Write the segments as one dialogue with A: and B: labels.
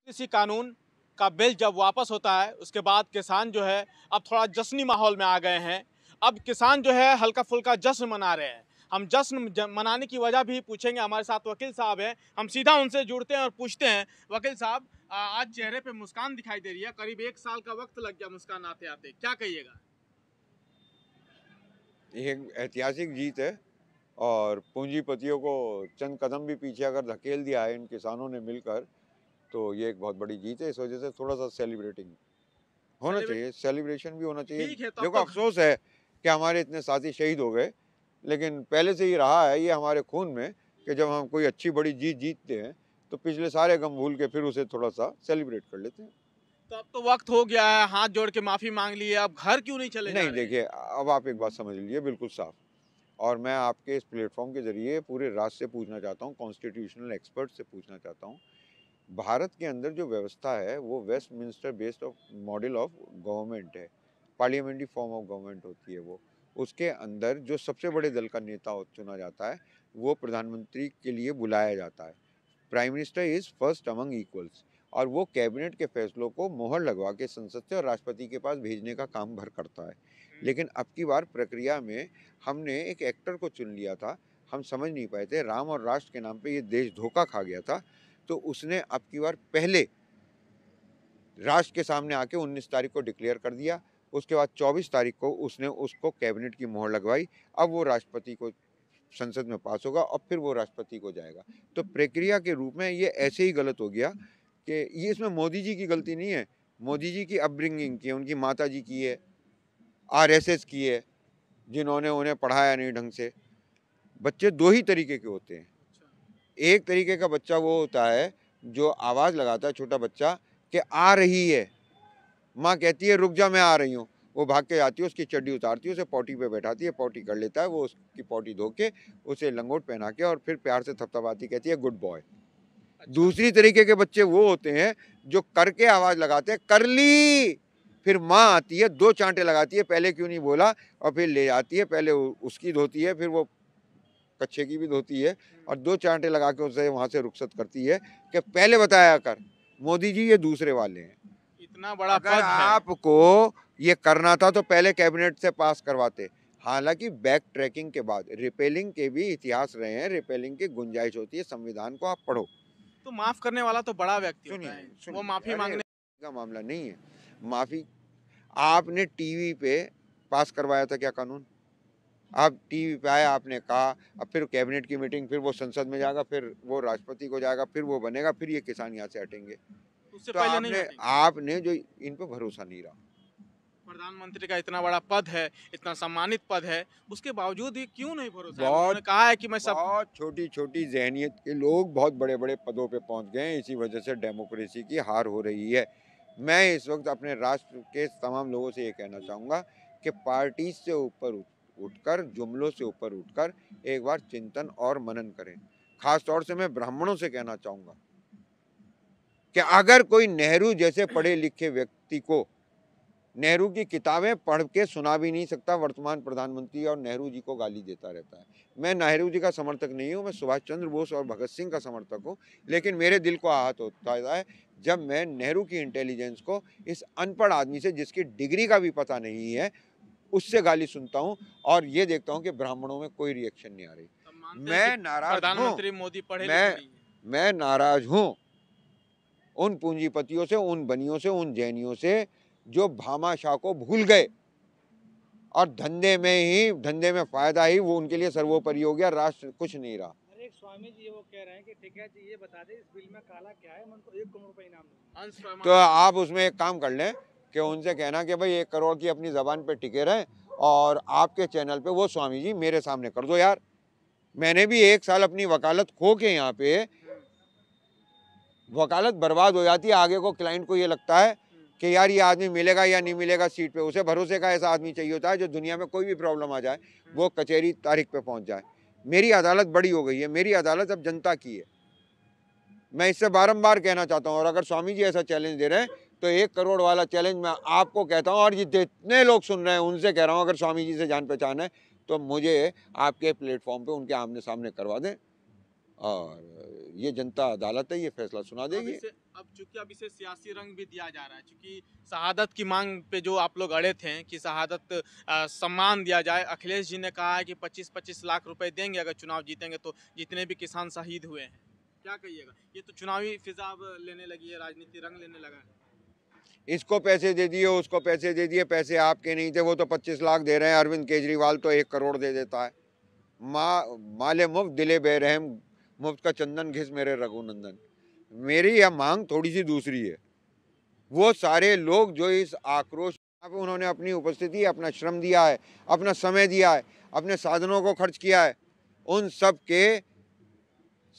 A: कृषि कानून का बिल जब वापस होता है उसके बाद किसान जो है अब थोड़ा जश्नी माहौल में आ गए हैं। अब किसान जो है हल्का फुल्का जश्न मना रहे हैं। हम मनाने की वजह भी पूछेंगे। हमारे साथ वकील साहब हैं, हम सीधा उनसे जुड़ते हैं और पूछते हैं। वकील साहब, आज चेहरे पे मुस्कान दिखाई दे रही है। करीब 1 साल का वक्त लग गया मुस्कान आते आते, क्या कहिएगा?
B: ये एक ऐतिहासिक जीत है और पूंजीपतियों को चंद कदम भी पीछे अगर धकेल दिया है इन किसानों ने मिलकर, तो ये एक बहुत बड़ी जीत है। इस वजह से थोड़ा सा सेलिब्रेटिंग होना
A: सेलिब्रेट
B: चाहिए, सेलिब्रेशन भी होना चाहिए।
A: ठीक है, तो अब
B: देखो,
A: तो
B: अफसोस है कि हमारे इतने साथी शहीद हो गए, लेकिन पहले से ही रहा है ये हमारे खून में कि जब हम कोई अच्छी बड़ी जीत जीतते हैं तो पिछले सारे गम भूल के फिर उसे थोड़ा सा सेलिब्रेट कर लेते हैं।
A: अब तो वक्त हो गया है, हाथ जोड़ के माफी मांग ली है। अब घर क्यों नहीं चले जा
B: नहीं,
A: रहे हैं?
B: देखिए, अब आप एक बात समझ लीजिए बिल्कुल साफ, और मैं आपके इस प्लेटफॉर्म के जरिए पूरे राष्ट्र से पूछना चाहता हूँ, कॉन्स्टिट्यूशनल एक्सपर्ट से पूछना चाहता हूँ। भारत के अंदर जो व्यवस्था है वो Westminster based of model of government है, पार्लियामेंट्री फॉर्म ऑफ गवर्नमेंट होती है वो। उसके अंदर जो सबसे बड़े दल का नेता चुना जाता है वो प्रधानमंत्री के लिए बुलाया जाता है। Prime minister is first among equals, और वो कैबिनेट के फैसलों को मोहर लगवा के संसद से और राष्ट्रपति के पास भेजने का काम भर करता है। लेकिन अब की बार प्रक्रिया में हमने एक एक्टर को चुन लिया था। हम समझ नहीं पाए थे, राम और राष्ट्र के नाम पे ये देश धोखा खा गया था। तो उसने अब की बार पहले राष्ट्र के सामने आके 19 तारीख को डिक्लेयर कर दिया। उसके बाद 24 तारीख को उसने उसको कैबिनेट की मोहर लगवाई। अब वो राष्ट्रपति को संसद में पास होगा और फिर वो राष्ट्रपति को जाएगा। तो प्रक्रिया के रूप में ये ऐसे ही गलत हो गया कि ये इसमें मोदी जी की गलती नहीं है। मोदी जी की अपब्रिंगिंग की है, उनकी माता जी की है, आरएसएस की है, जिन्होंने उन्हें पढ़ाया नहीं ढंग से। बच्चे दो ही तरीके के होते हैं। एक तरीके का बच्चा वो होता है जो आवाज़ लगाता है, छोटा बच्चा, कि आ रही है, माँ कहती है रुक जा मैं आ रही हूँ, वो भाग के आती है, उसकी चड्डी उतारती है, उसे पॉटी पे बैठाती है, पॉटी कर लेता है, वो उसकी पॉटी धो के उसे लंगोट पहना के और फिर प्यार से थपथपाती, कहती है गुड बॉय।
A: अच्छा।
B: दूसरी तरीके के बच्चे वो होते हैं जो करके आवाज़ लगाते हैं, कर ली, फिर माँ आती है, दो चांटे लगाती है, पहले क्यों नहीं बोला, और फिर ले जाती है, पहले उसकी धोती है, फिर वो कच्छे की भी धोती है, और दो चांटे लगा के उसे वहां से रुखसत करती है कि पहले बताया कर। मोदी जी ये दूसरे वाले हैं।
A: इतना बड़ा
B: अगर
A: पद है।
B: आपको ये करना था तो पहले कैबिनेट से पास करवाते। हालांकि बैक ट्रैकिंग के बाद रिपेलिंग के भी इतिहास रहे हैं, रिपेलिंग की गुंजाइश होती है, संविधान को आप पढ़ो।
A: तो माफ करने वाला तो बड़ा व्यक्ति होता
B: सुनिए
A: है, वो
B: सुनिए,
A: माफी
B: अरे
A: मांगने।
B: का मामला नहीं है माफी। आपने टीवी पे पास करवाया था क्या कानून? आप टीवी पे आए, आपने कहा, अब फिर कैबिनेट की मीटिंग, फिर वो संसद में जाएगा, फिर वो राष्ट्रपति को जाएगा, फिर वो बनेगा, फिर ये किसान यहाँ से हटेंगे।
A: उससे
B: तो
A: पहले नहीं
B: आपने
A: हटेंगे।
B: आपने जो इन पे भरोसा नहीं रहा।
A: प्रधानमंत्री का इतना बड़ा पद है, इतना सम्मानित पद है, उसके बावजूद भी क्यों नहीं भरोसा है?
B: बहुत
A: उन्होंने कहा है कि मैं सब।
B: बहुत छोटी छोटी जहनियत के लोग बहुत बड़े बड़े पदों पे पहुंच गए हैं, इसी वजह से डेमोक्रेसी की हार हो रही है। मैं इस वक्त अपने राष्ट्र के तमाम लोगों से ये कहना चाहूँगा कि पार्टी से ऊपर उठकर, जुमलों से ऊपर उठकर एक बार चिंतन और मनन करें। खास तौर से मैं ब्राह्मणों से कहना चाहूँगा कि अगर कोई नेहरू जैसे पढ़े लिखे व्यक्ति को नेहरू की किताबें पढ़ के सुना भी नहीं सकता, वर्तमान प्रधानमंत्री और नेहरू जी को गाली देता रहता है। मैं नेहरू जी का समर्थक नहीं हूँ, मैं सुभाष चंद्र बोस और भगत सिंह का समर्थक हूँ, लेकिन मेरे दिल को आहत होता है जब मैं नेहरू की इंटेलिजेंस को इस अनपढ़ आदमी से, जिसकी डिग्री का भी पता नहीं है, उससे गाली सुनता हूँ और ये देखता हूँ कि ब्राह्मणों में कोई रिएक्शन नहीं आ रही।
A: सब मानते हैं कि
B: मैं नाराज हूँ,
A: प्रधानमंत्री मोदी पढ़े लिखे
B: मैं
A: नहीं है।
B: मैं नाराज हूँ उन पूंजीपतियों से, उन बनियों से, उन जैनियों से जो भामाशाह को भूल गए और धंधे में फायदा ही वो उनके लिए सर्वोपरि हो गया, राष्ट्र कुछ नहीं रहा।
C: अरे एक स्वामी जी वो कह रहे हैं कि ठीक है जी, ये बता दे इस बिल में काला क्या है, मैं उनको 1 करोड़ रुपए इनाम दूंगा।
A: अंश
B: तो
A: पैमाने से।
B: आप उसमें एक काम कर लें कि उनसे कहना कि भाई 1 करोड़ की अपनी जबान पे टिके रहें और आपके चैनल पे वो स्वामी जी मेरे सामने कर दो यार। मैंने भी 1 साल अपनी वकालत खो के यहाँ पे, वकालत बर्बाद हो जाती है, आगे को क्लाइंट को ये लगता है कि यार ये आदमी मिलेगा या नहीं मिलेगा सीट पे। उसे भरोसे का ऐसा आदमी चाहिए होता है जो दुनिया में कोई भी प्रॉब्लम आ जाए वो कचहरी तारीख पे पहुंच जाए। मेरी अदालत बड़ी हो गई है, मेरी अदालत अब जनता की है। मैं इससे बारंबार कहना चाहता हूँ, और अगर स्वामी जी ऐसा चैलेंज दे रहे हैं तो 1 करोड़ वाला चैलेंज मैं आपको कहता हूँ, और ये जितने लोग सुन रहे हैं उनसे कह रहा हूँ, अगर स्वामी जी से जान पहचान है तो मुझे आपके प्लेटफॉर्म पे उनके आमने सामने करवा दें और ये जनता अदालत है, ये फैसला सुना देगी।
A: अब इसे सियासी रंग भी दिया जा रहा है, क्योंकि शहादत की मांग पे जो आप लोग अड़े थे कि शहादत सम्मान दिया जाए। अखिलेश जी ने कहा है कि 25-25 लाख रुपए देंगे अगर चुनाव जीतेंगे तो, जितने भी किसान शहीद हुए हैं। क्या कहिएगा? ये तो चुनावी फिजा अब लेने लगी है, राजनीति रंग लेने लगा है।
B: इसको पैसे दे दिए, उसको पैसे दे दिए, पैसे आपके नहीं थे, वो तो 25 लाख दे रहे हैं। अरविंद केजरीवाल तो 1 करोड़ दे देता है। माले मुफ्त दिले बेरहम, मुफ्त का चंदन घिस मेरे रघुनंदन। मेरी यह मांग थोड़ी सी दूसरी है। वो सारे लोग जो इस आक्रोश पे उन्होंने अपनी उपस्थिति, अपना श्रम दिया है, अपना समय दिया है, अपने साधनों को खर्च किया है, उन सब के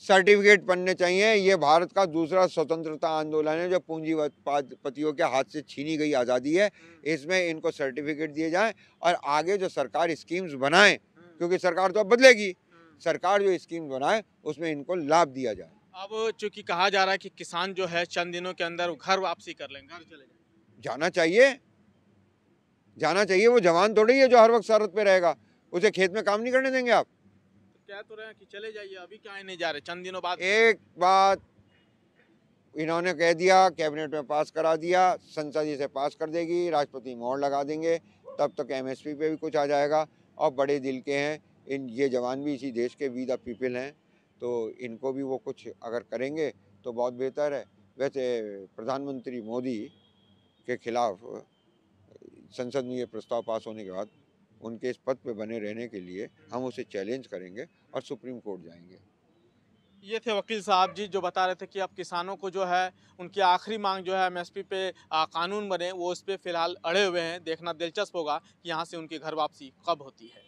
B: सर्टिफिकेट बनने चाहिए। ये भारत का दूसरा स्वतंत्रता आंदोलन है जो पूंजीपतियों के हाथ से छीनी गई आज़ादी है। इसमें इनको सर्टिफिकेट दिए जाएं और आगे जो सरकार स्कीम्स बनाए, क्योंकि सरकार तो अब बदलेगी, सरकार जो स्कीम्स बनाए उसमें इनको लाभ दिया जाए।
A: अब चूंकि कहा जा रहा है कि किसान जो है चंद दिनों के अंदर घर वापसी कर लेंगे, घर चले जाएंगे।
B: जाना चाहिए, जाना चाहिए। वो जवान थोड़ी है जो हर वक्त सरहद पे रहेगा, उसे खेत में काम नहीं करने देंगे आप।
A: कह तो रहे हैं कि चले जाइए, अभी क्या नहीं जा रहे, चंद दिनों बाद।
B: एक बात इन्होंने कह दिया, कैबिनेट में पास करा दिया, संसद इसे पास कर देगी, राष्ट्रपति मोहर लगा देंगे, तब तक एमएसपी पे भी कुछ आ जाएगा। और बड़े दिल के हैं ये जवान भी, इसी देश के वी द पीपल हैं, तो इनको भी वो कुछ अगर करेंगे तो बहुत बेहतर है। वैसे प्रधानमंत्री मोदी के खिलाफ संसद में ये प्रस्ताव पास होने के बाद उनके इस पद पे बने रहने के लिए हम उसे चैलेंज करेंगे और सुप्रीम कोर्ट जाएंगे।
A: ये थे वकील साहब जी जो बता रहे थे कि अब किसानों को जो है उनकी आखिरी मांग जो है एमएसपी पे कानून बने, वो उस पर फिलहाल अड़े हुए हैं। देखना दिलचस्प होगा कि यहाँ से उनकी घर वापसी कब होती है।